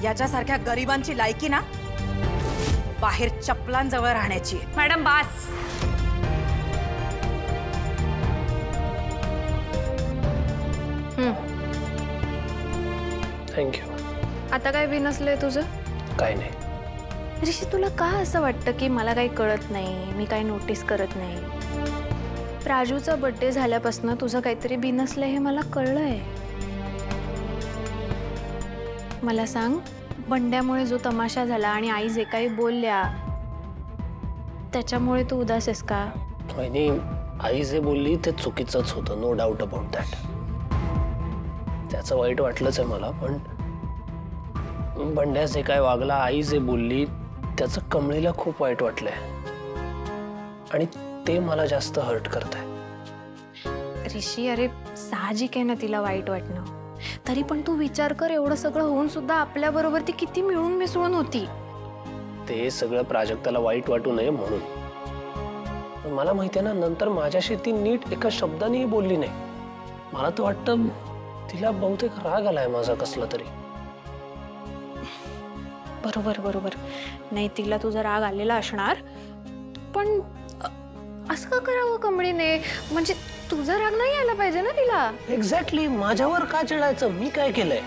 याच्यासारख्या गरिबांची लायकी ना बाहेर चपलांजवळ राहण्याची। मॅडम बास। थँक्यू। आता काय बिनसलंय तुझं? काय नाही। ऋषी तुला का असं वाटतं की मला काही कळत नाही, मी काही नोटीस करत नाही? राजूचा बर्थडे झाल्यापासून तुझं काहीतरी बिनसलंय हे मला कळलंय। मला सांग, बंड्यामुळे जो तमाशा झाला आणि आई जे काही बोलल्या त्याच्यामुळे तू उदास आहेस का? वहिनी, आई जे बोलली ते चुकीचंच होतं, नो डाऊट अबाउट दॅट। त्याचं वाईट वाटलंच आहे मला, पण बंड्या जे काय वागला, आई जे बोलली त्याचं कमळीला खूप वाईट वाटलंय आणि ते मला जास्त हर्ट करतंय। ऋषी, अरे साहजिक आहे ना तिला वाईट वाटणं, तरी पण तू विचार कर, एवढं सगळं होऊन सुद्धा आपल्या बरोबर ती किती मिळून मिसळून होती। ते सगळं प्राजक्ताला वाईट वाटू नये म्हणून। पण मला माहिती आहे ना, नंतर माझ्याशी ती नीट एका शब्दानेही बोलली नाही। मला तर वाटतं तिला बहुतेक राग आलाय माझा कसला तरी। बरोबर बरोबर, नाही तिला तुझा राग आलेला असणार, पण असं का करावं कमळीने? म्हणजे तुझा राग नाही आला पाहिजे ना तिला। एक्झॅक्टली, माझ्यावर का चिडायचं? मी काय केलंय?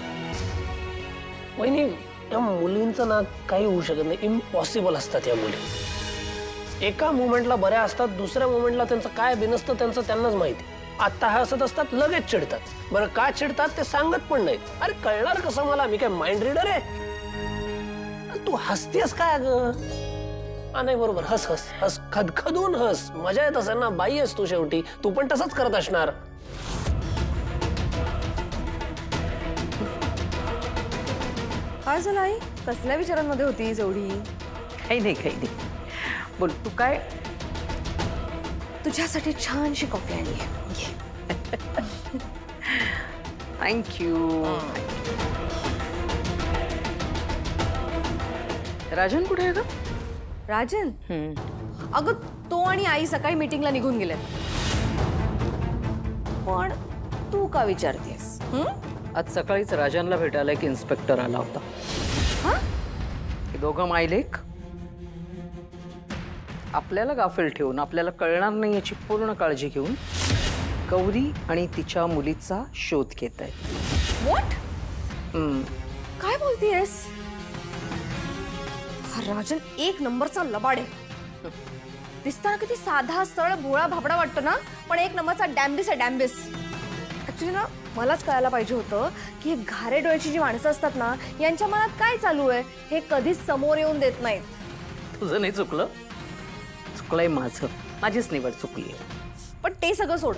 वहिनी, या मुलींचं ना काही होऊ शकत नाही, इम्पॉसिबल असतात या मुली। एका मोमेंटला बऱ्या असतात, दुसऱ्या मोमेंटला त्यांचं काय बिनसतं त्यांचं त्यांनाच माहिती। आता हसत असतात, लगेच चिडतात। बरं का चिडतात ते सांगत पण नाही। अरे कळणार कसं मला? मी काय माइंड रीडर आहे? तू हसतेस काय अगं? नाही बरोबर, हस हस हस, खदखदून हस, मजा येत असेल ना, बाई आहेस तू शेवटी, तू पण तसंच करत असणार। काय झालं आई? कसल्या विचारांमध्ये होतीस एवढी? काही नाही, बोल तू काय? तुझ्यासाठी छानशी कॉफी आणली आहे। थँक्यू। राजन कुठे आहे ग? राजन? अगं तो आणि आई सकाळी मीटिंगला निघून गेले। पण तू का विचारतेस? आज सकाळीच राजनला भेटायला एक इन्स्पेक्टर आला होता। हे दोघं मायलेक आपल्याला गाफील ठेवून, आपल्याला कळणार नाही याची पूर्ण काळजी घेऊन गौरी आणि तिच्या मुलीचा शोध घेत आहेत। व्हॉट? काय बोलतेस? राजन एक नंबरचा लबाड आहे। दिसताना किती साधा सरळ भोळा भाबडा वाटतो ना, पण एक नंबरचा डॅम्बिस आहे, डॅम्बिस। ऍक्च्युली ना मलाच कळायला पाहिजे होतं की हे घारे डोळ्याची जी माणसं असतात ना, यांच्या मनात काय चालू आहे हे कधीच समोर येऊन देत नाहीत। तुझं नाही चुकलं, चुकलंय माझं, माझीच निवड चुकली। पण ते सगळं सोड,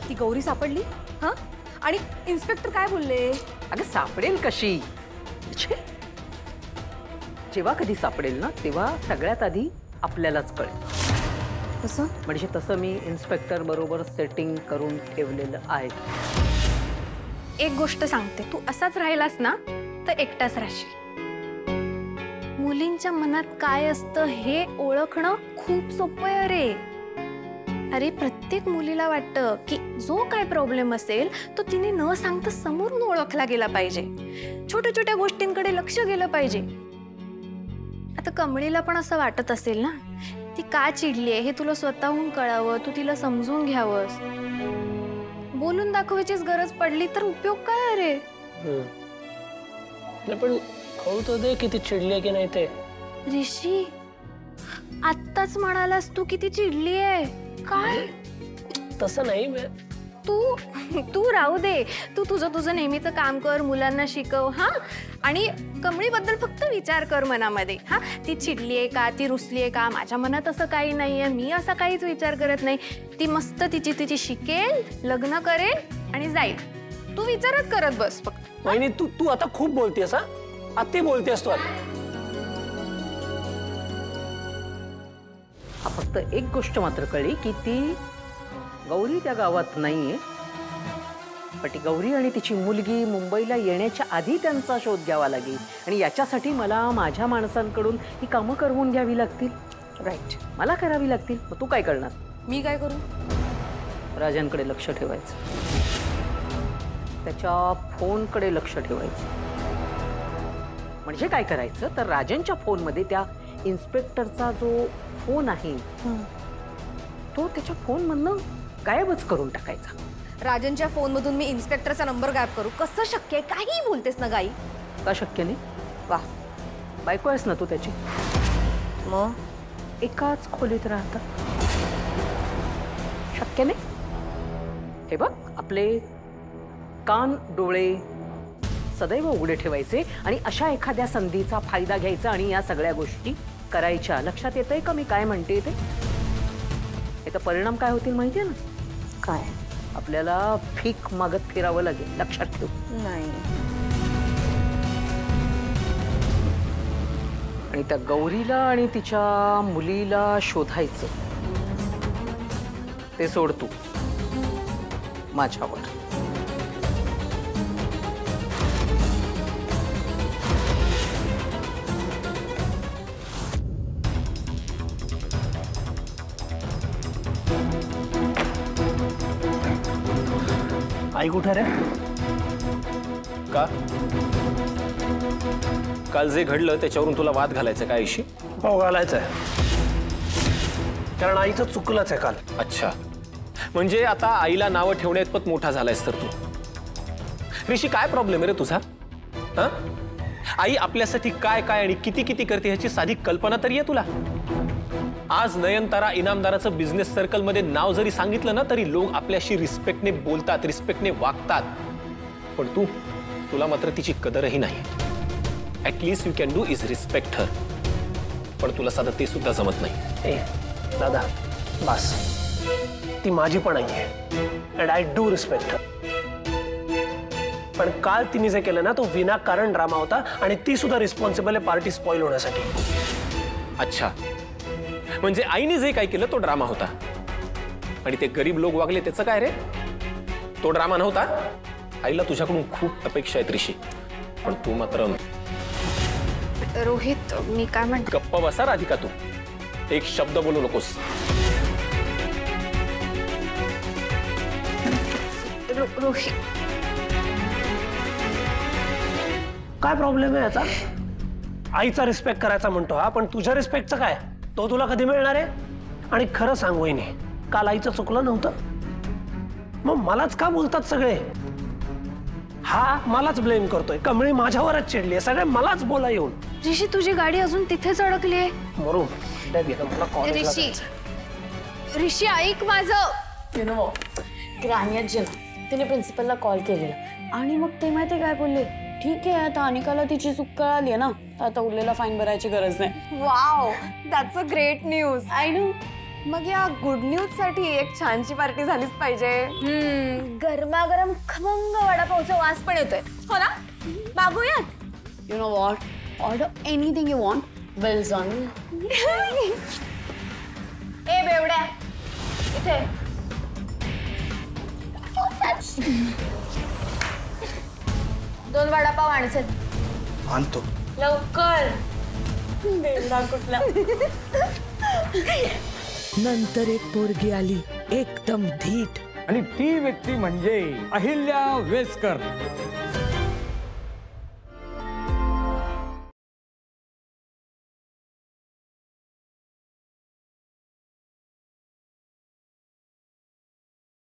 ती गौरी सापडली? हा, आणि इन्स्पेक्टर काय बोलले? अगं सापडेल कशी? जेव्हा कधी सापडेल ना तेव्हा सगळ्यात आधी आपल्यालाच कळेल। कसं? म्हणजे तसं मी इन्स्पेक्टर बरोबर सेटिंग करून ठेवलेलं आहे। एक गोष्ट सांगते, तू असाच राहिलास ना तर एकटाच राहशील। मुलींच्या मनात काय असतं हे ओळखणं खूप सोपं आहे रे। अरे प्रत्येक मुलीला वाटतं की जो काय प्रॉब्लेम असेल तो तिने न सांगता समोरून ओळखला गेला पाहिजे, छोट्या छोट्या गोष्टींकडे लक्ष गेलं पाहिजे। आता कमळीला पण असं वाटत असेल ना, ती का चिडली आहे हे तुला स्वतःहून कळावं, तू तिला समजून घ्यावंस। बोलून दाखवायचीच गरज पडली तर उपयोग काय रे? पण कळू तर दे किती चिडली की नाही ते। ऋषी, आत्ताच म्हणालास तू किती चिडली आहे काय? तसं नाही, तू राहू दे, तू तुझं नेहमीचं काम कर, मुलांना शिकव हा, आणि कमळीबद्दल फक्त विचार कर मनामध्ये। हा, ती चिडलीये का, ती रुसलीये का? माझ्या मनात असं काही नाहीये, मी असा काहीच विचार करत नाही। ती मस्त तिची शिकेल, लग्न करेल आणि जाईल। तू विचारच करत बस फक्त। वहिनी तू आता खूप बोलतेस, हा अति बोलतेस तू आता। फक्त एक गोष्ट मात्र कळली की ती गौरी त्या गावात नाहीये, पण ती गौरी आणि तिची मुलगी मुंबईला येण्याच्या आधी त्यांचा शोध घ्यावा लागेल आणि याच्यासाठी मला माझ्या माणसांकडून ही कामं करवून घ्यावी लागतील। राईट, मला करावी लागतील। मग तू काय करणार? मी काय करू? राजांकडे लक्ष ठेवायचं, त्याच्या फोनकडे लक्ष ठेवायचं, म्हणजे काय करायचं तर राजनच्या फोनमध्ये त्या इन्स्पेक्टरचा जो फोन आहे तो त्याच्या फोनमधनं गायबच करून टाकायचा. राजनच्या फोनमधून मी इन्स्पेक्टरचा नंबर गायब करू? कसं शक्य आहे? काही बोलतेस ना गाई. का शक्य नाही? वा, बायको आहेस ना तू त्याची. मग एकाच खोलीत राहतात. शक्य नाही? हे बघ, आपले कान डोळे सदैव उघडे ठेवायचे आणि अशा एखाद्या संधीचा फायदा घ्यायचा आणि या सगळ्या गोष्टी करायच्या. लक्षात येतंय का मी काय म्हणते ते? याचा परिणाम काय होतील माहितीये ना? काय? आपल्याला भीक मागत फिरावं लागेल. लक्षात ठेव. नाही. आणि त्या गौरीला आणि तिच्या मुलीला शोधायचं ते सोड तू माझ्यावर. आई कुठे रे? का? काल जे घडलं त्याच्यावरून तुला वाद घालायचा का आईशी? हो, घालायचंय. कारण आईचं चुकलंच आहे काल. अच्छा, म्हणजे आता आईला नावं ठेवण्यात मोठा झालायस तर तू. ऋषी, काय प्रॉब्लेम आहे रे तुझा? हा? आई आपल्यासाठी काय काय आणि किती किती करते ह्याची साधी कल्पना तरी आहे तुला? आज नयनतारा इनामदाराचं बिझनेस सर्कलमध्ये नाव जरी सांगितलं ना तरी लोक आपल्याशी रिस्पेक्टने बोलतात, रिस्पेक्टने वागतात. पण तुला मात्र तिची कदरही नाही. At least you can do is respect her. पण तुला साधं ते सुद्धा जमत नाही. ए दादा, बस. ती माझी पण आई आहे and I do respect her. पण काल तिने जे केलं ना तो विनाकारण ड्रामा होता आणि ती सुद्धा रिस्पॉन्सिबल आहे पार्टी स्पॉइल होण्यासाठी. अच्छा, म्हणजे आईने जे काय केलं तो ड्रामा होता आणि ते गरीब लोक वागले त्याचं काय रे? तो ड्रामा नव्हता. आईला तुझ्याकडून खूप अपेक्षा आहेत ऋषी, पण तू मात्र. रोहित, मी काय म्हणते. गप्प बसा राधिका, तू एक शब्द बोलू नकोस. रोहित, काय प्रॉब्लेम आहे याचा? आईचा रिस्पेक्ट करायचा म्हणतो हा, पण तुझ्या रिस्पेक्टचं काय? तो तुला कधी मिळणार आहे? आणि खरं सांग वहिनी, काल आईचं चुकलं नव्हतं. मग मलाच का बोलतात सगळे? हा मलाच ब्लेम करतोय. कमळी माझ्यावरच चिडली आहे. सगळे मलाच बोला येऊन. ऋषी, तुझी गाडी अजून तिथेच अडकली आहे. मरू मला कॉलेजला ऋषी ऐक माझं. ग्रॅनियत तिने प्रिन्सिपलला कॉल केलेला आणि मग ते माहिती काय बोलले, ठीक आहे आता अनिकाला तिची चूक कळाली आहे ना, आता उरलेला फाईन भरायची गरज नाही. Wow, that's a great news. I know. मग या गुड न्यूज साठी एक छानशी पार्टी झालीच पाहिजे. गरमागरम खमंग वडापावचा वास पण येतोय. हो ना? मागूयात. You know what, order anything you want, bills on me. ए बेवड्या, इथे. दोन वडापाव आणचे. आणतो. लवकर. बेवडा कुठला. नंतर एक पोरगी आली एकदम धीट आणि ती व्यक्ती म्हणजे अहिल्या वेसकर.